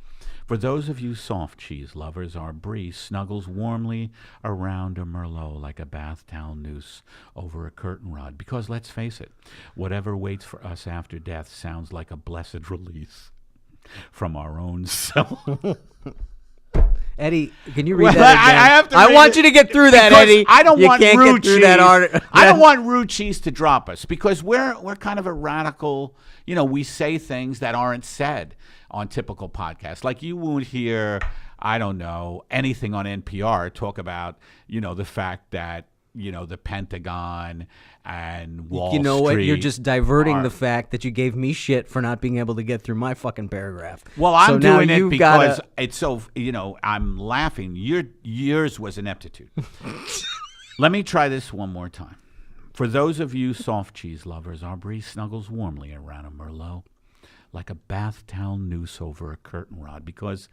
For those of you soft cheese lovers, our brie snuggles warmly around a Merlot like a bath towel noose over a curtain rod. Because, let's face it, whatever waits for us after death sounds like a blessed release from our own self. Eddie, can you read that again? I have to I read want it you to get through that, because Eddie. I don't want can't Roo get through Cheese. that I don't want Roo Cheese to drop us because we're kind of a radical. We say things that aren't said on typical podcasts. Like you won't hear, I don't know, anything on NPR talk about, the fact that, the Pentagon and Wall Street. You know what? You're just diverting the fact that you gave me shit for not being able to get through my fucking paragraph. Well, I'm so doing it because it's so, I'm laughing. Yours was ineptitude. Let me try this one more time. For those of you soft cheese lovers, our brie snuggles warmly around a Merlot like a bath towel noose over a curtain rod because,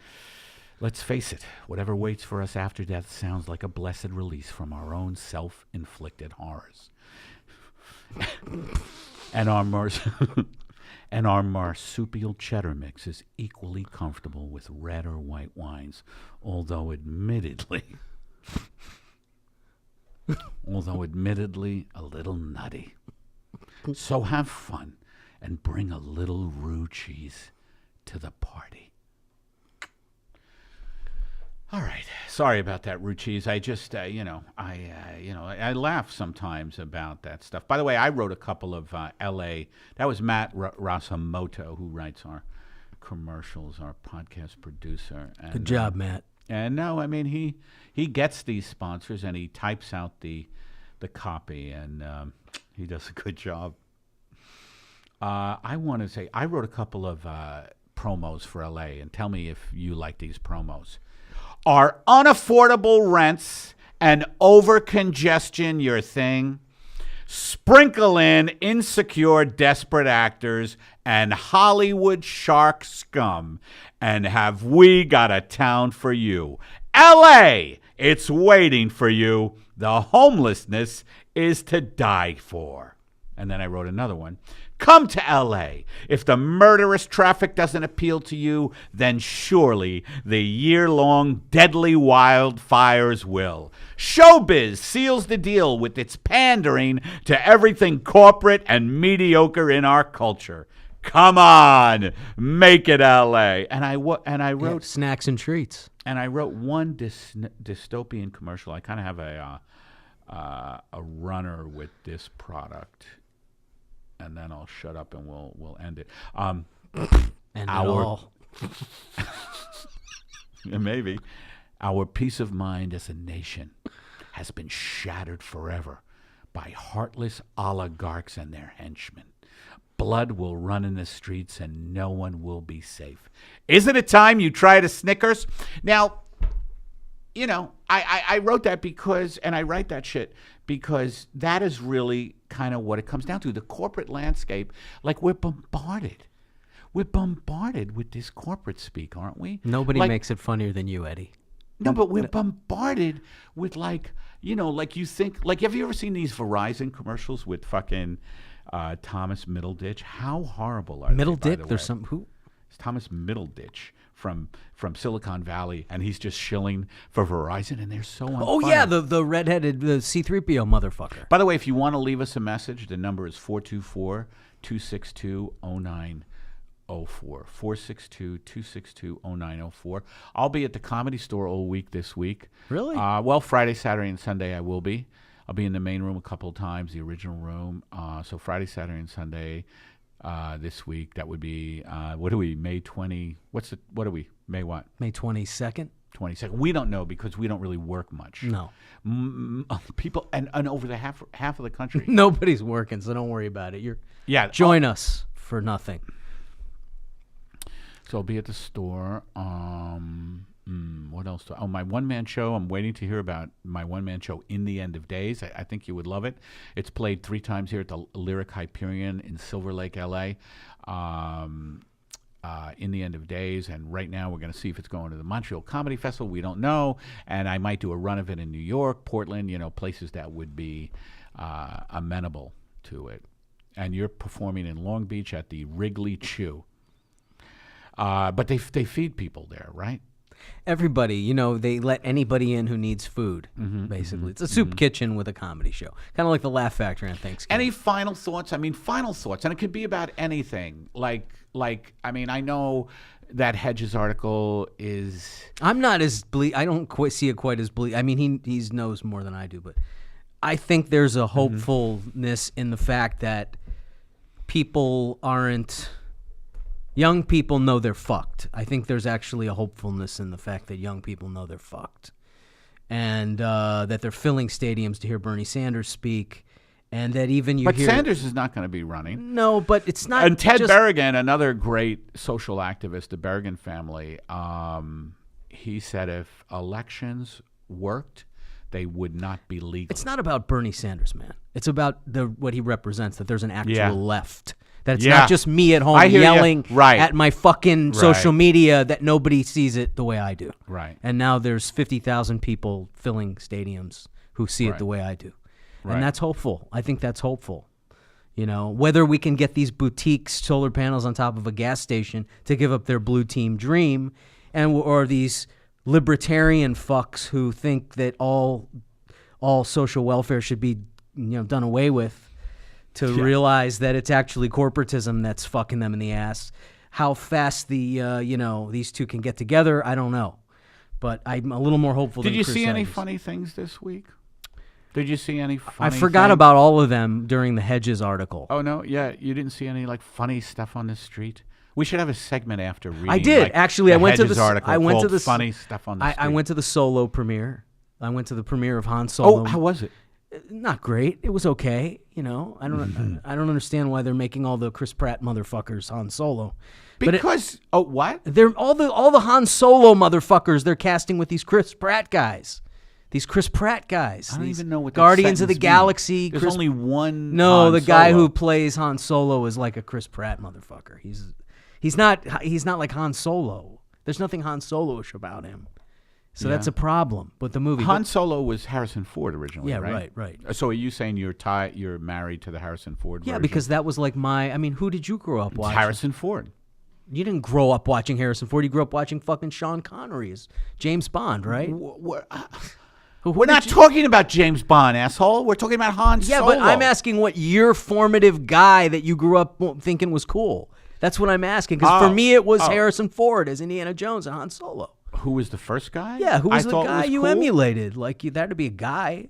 let's face it, whatever waits for us after death sounds like a blessed release from our own self-inflicted horrors. and our marsupial cheddar mix is equally comfortable with red or white wines, although admittedly a little nutty. So have fun and bring a little Roo Cheese to the party. All right. Sorry about that, Roo Cheese. I just, I laugh sometimes about that stuff. By the way, I wrote a couple of L.A. That was Matt Rasamoto, who writes our commercials, our podcast producer. And, good job, Matt. And no, I mean, he gets these sponsors and he types out the copy, and he does a good job. I want to say, I wrote a couple of promos for LA, and tell me if you like these promos. Are unaffordable rents and over-congestion your thing? Sprinkle in insecure, desperate actors and Hollywood shark scum, and have we got a town for you. LA, it's waiting for you. The homelessness is to die for. And then I wrote another one. Come to L.A. If the murderous traffic doesn't appeal to you, then surely the year-long deadly wildfires will. Showbiz seals the deal with its pandering to everything corporate and mediocre in our culture. Come on, make it L.A. And I wrote snacks and treats. And I wrote one dystopian commercial. I kind of have a runner with this product. And then I'll shut up and we'll end it. End it all. Maybe. Our peace of mind as a nation has been shattered forever by heartless oligarchs and their henchmen. Blood will run in the streets and no one will be safe. Isn't it time you tried a Snickers? Now, you know, I wrote that because, and I write that shit because that is really kind of what it comes down to. The corporate landscape, like we're bombarded. We're bombarded with this corporate speak, aren't we? Nobody like, makes it funnier than you, Eddie. No, but we're bombarded with like, you know, like you think, like, have you ever seen these Verizon commercials with fucking Thomas Middleditch? How horrible are they, by the Middleditch? way? There's some who? It's Thomas Middleditch from Silicon Valley, and he's just shilling for Verizon, and they're so unfunny. Oh yeah, the redheaded, the C-3PO motherfucker. By the way, if you want to leave us a message, the number is 424-262-0904. 462-262-0904. I'll be at the Comedy Store all week this week. Really? Well, Friday, Saturday, and Sunday I will be. I'll be in the main room a couple of times, the original room. So Friday, Saturday, and Sunday this week. That would be, what are we, May 20? What are we? May what? May 22nd? 22nd. We don't know because we don't really work much. No. People, and over the half of the country. Nobody's working, so don't worry about it. Join us for nothing. So I'll be at the store. What else? My one-man show. I'm waiting to hear about my one-man show, In the End of Days. I think you would love it. It's played 3 times here at the Lyric Hyperion in Silver Lake, L.A. In the End of Days. And right now we're going to see if it's going to the Montreal Comedy Festival. We don't know. And I might do a run of it in New York, Portland, you know, places that would be amenable to it. And you're performing in Long Beach at the Wrigley Chew. But they feed people there, right? Everybody, you know, they let anybody in who needs food, basically. It's a soup kitchen with a comedy show. Kind of like the Laugh Factory on Thanksgiving. Any final thoughts? I mean, final thoughts. And it could be about anything. Like I mean, I know that Hedges article is... I'm not as bleak. I don't quite see it quite as bleak. I mean, he knows more than I do, but I think there's a hopefulness in the fact that people aren't... Young people know they're fucked. I think there's actually a hopefulness in the fact that young people know they're fucked. And that they're filling stadiums to hear Bernie Sanders speak. And that even you But hear... Sanders is not going to be running. No, but it's not And Ted just... Berrigan, another great social activist, the Berrigan family, he said if elections worked, they would not be legal. It's not about Bernie Sanders, man. It's about what he represents, that there's an actual left. That it's not just me at home yelling at my fucking social media that nobody sees it the way I do. Right. And now there's 50,000 people filling stadiums who see it the way I do. Right. And that's hopeful. I think that's hopeful. You know, whether we can get these boutique solar panels on top of a gas station to give up their blue team dream, or these libertarian fucks who think that all social welfare should be, you know, done away with, to realize that it's actually corporatism that's fucking them in the ass. How fast these two can get together, I don't know. But I'm a little more hopeful than Chris Did you see any Hedges. funny things this week? Did you see any funny I forgot things? about all of them during the Hedges article. Oh, no? Yeah, you didn't see any, like, funny stuff on the street? We should have a segment after reading. I did. Like, Actually, I went to Hedges the article I went to called the funny stuff on the street. I went to the Solo premiere. I went to the premiere of Han Solo. Oh, how was it? Not great. It was okay. You know, I don't understand why they're making all the Chris Pratt motherfuckers Han Solo. Because what? They're all the Han Solo motherfuckers they're casting with these Chris Pratt guys. These Chris Pratt guys. I don't even know what that Guardians of the sentence Galaxy. means. There's only one. No, Han the guy Solo. who plays Han Solo is like a Chris Pratt motherfucker. He's not like Han Solo. There's nothing Han Solo-ish about him. So that's a problem with the movie. Han Solo was Harrison Ford originally, Yeah, right? right. So are you saying you're married to the Harrison Ford version? Yeah, because that was like who did you grow up watching? Harrison Ford. You didn't grow up watching Harrison Ford. You grew up watching fucking Sean Connery as James Bond, right? We're not talking about James Bond, asshole. We're talking about Han Solo. Yeah, but I'm asking what your formative guy that you grew up thinking was cool. That's what I'm asking. Because for me, it was Harrison Ford as Indiana Jones and Han Solo. Who was the first guy? Yeah, who was I the thought guy was you cool. emulated? Like, that to be a guy.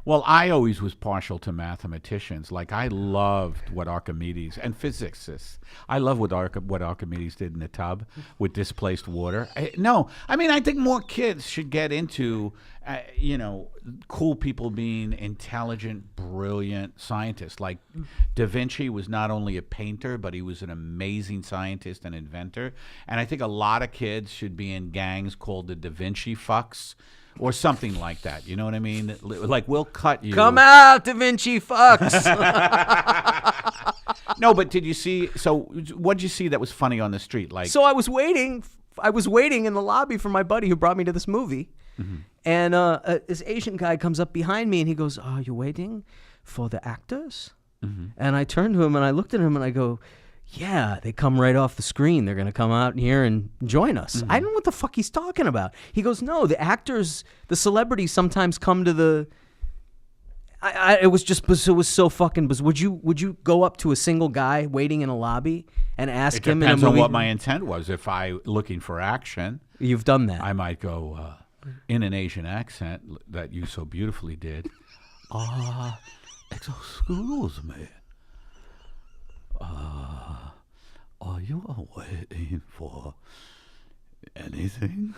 Well, I always was partial to mathematicians. Like, I loved what Archimedes and physicists. I love what Archimedes did in the tub with displaced water. I think more kids should get into, cool people being intelligent, brilliant scientists. Like, Da Vinci was not only a painter, but he was an amazing scientist and inventor. And I think a lot of kids should be in gangs called the Da Vinci fucks, or something like that. You know what I mean? Like, we'll cut you. Come out, Da Vinci fucks. No, but did you see? So, what did you see that was funny on the street? Like, So I was waiting in the lobby for my buddy who brought me to this movie. And this Asian guy comes up behind me and he goes, "Are you waiting for the actors?" And I turned to him and I looked at him and I go, "Yeah, they come right off the screen. They're going to come out here and join us." I don't know what the fuck he's talking about. He goes, "No, the actors, the celebrities sometimes come to the..." It was so fucking bizarre. Would you go up to a single guy waiting in a lobby and ask it him in a depends movie? on what my intent was. If I looking for action, You've done that. I might go in an Asian accent that you so beautifully did. Excuse me. Are you waiting for anything?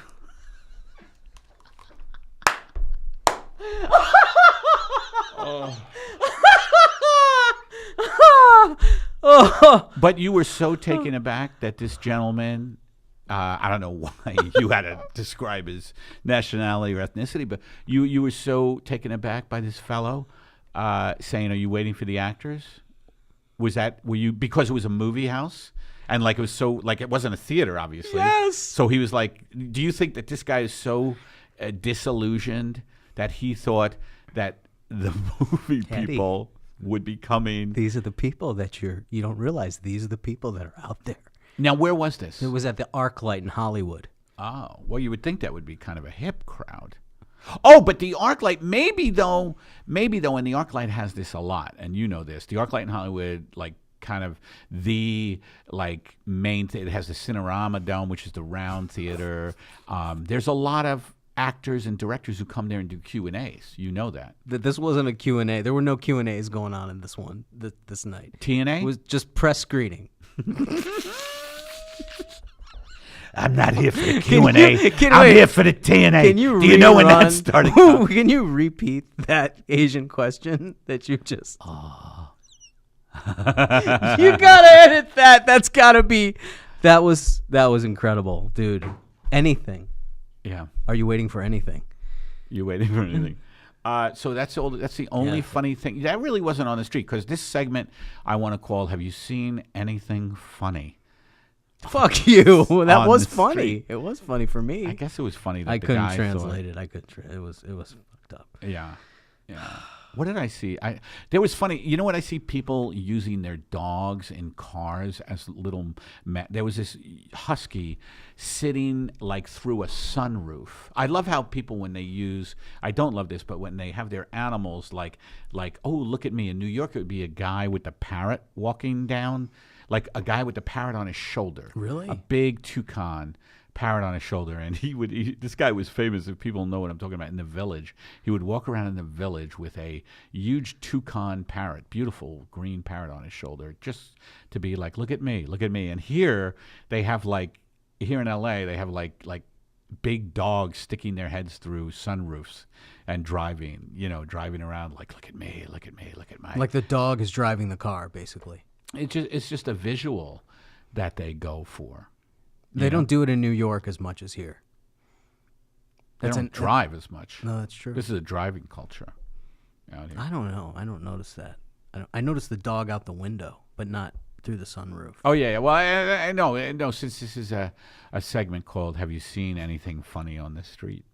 But you were so taken aback that this gentleman, I don't know why you had to describe his nationality or ethnicity, but you were so taken aback by this fellow saying, "Are you waiting for the actors?" Were you because it was a movie house? And like it was so like it wasn't a theater, obviously. Yes. So he was like, do you think that this guy is so disillusioned that he thought that the movie Eddie. people would be coming? These are the people that you don't realize. These are the people that are out there. Now, where was this? It was at the ArcLight in Hollywood. Oh, well, you would think that would be kind of a hip crowd. Oh, but the ArcLight, maybe though, and the ArcLight has this a lot, and you know this. The ArcLight in Hollywood, like, kind of the like main it has the Cinerama Dome, which is the round theater. There's a lot of actors and directors who come there and do Q&As. You know that. This wasn't a Q&A. There were no Q&As going on in this one this night. TNA? It was just press screening. I'm not here for the Q&A. Can I'm wait. here for the TNA. Can you Do you know when that started? Can you repeat that Asian question that you just... You gotta edit that. That's gotta be... That was incredible, dude. Anything. Yeah. Are you waiting for anything? You waiting for anything? So that's the only funny thing. That really wasn't on the street because this segment I want to call "Have you seen anything funny?" Fuck you. That On was the funny. street. It was funny for me. I guess it was funny that I the couldn't guy translate it. I could. It was fucked up. Yeah. What did I see? There was funny. You know what I see people using their dogs in cars as little. There was this husky sitting like through a sunroof. I love how people when they use. I don't love this, but when they have their animals like oh look at me. In New York, it would be a guy with the parrot walking down, like a guy with the parrot on his shoulder. Really? A big toucan. Parrot on his shoulder, and this guy was famous. If people know what I'm talking about, in the village, he would walk around in the village with a huge toucan parrot, beautiful green parrot on his shoulder, just to be like, look at me. And here they have here in LA, they have like big dogs sticking their heads through sunroofs and driving around like, look at me, look at my. Like the dog is driving the car, basically. It's just a visual that they go for. They don't do it in New York as much as here. They don't drive as much. No, that's true. This is a driving culture out here. I don't know. I don't notice that. I noticed the dog out the window, but not through the sunroof. Oh, yeah. Well, I know. Since this is a segment called Have You Seen Anything Funny on the Street?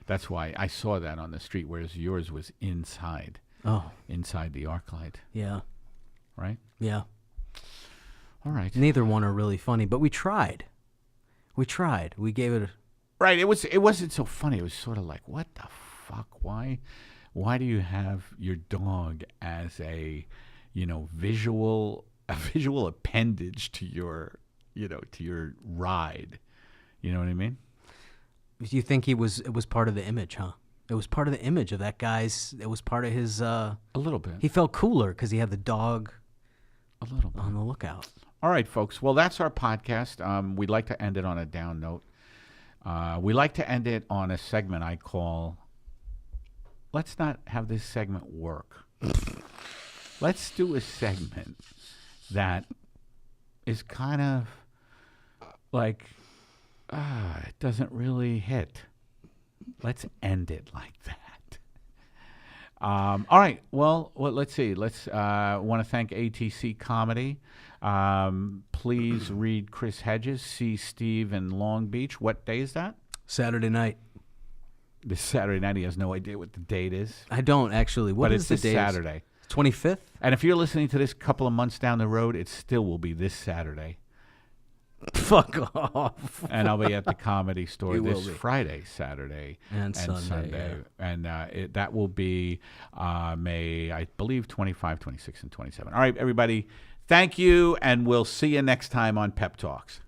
That's why I saw that on the street, whereas yours was inside. Oh. Inside the ArcLight. Yeah. Right? Yeah. All right. Neither one are really funny, but we tried. We gave it a... Right. It wasn't so funny. It was sort of like, what the fuck? Why do you have your dog as a visual appendage to your ride? You know what I mean? You think it was part of the image, huh? It was part of the image of that guy's... It was part of his... A little bit. He felt cooler because he had the dog a little bit on the lookout. All right, folks. Well, that's our podcast. We'd like to end it on a down note. We like to end it on a segment I call, let's not have this segment work. Let's do a segment that is kind of like, it doesn't really hit. Let's end it like that. All right. Well, let's see. Let's want to thank ATC Comedy. Please read Chris Hedges. See Steve in Long Beach. What day is that? Saturday night. This Saturday night. He has no idea what the date is. I don't actually. What but is it's the this date? Saturday. 25th? And if you're listening to this a couple of months down the road, it still will be this Saturday. Fuck off. And I'll be at the Comedy Store You will this be. Friday, Saturday, And Sunday, yeah. And that will be May, I believe, 25, 26, and 27. All right, everybody, thank you, and we'll see you next time on Pep Talks.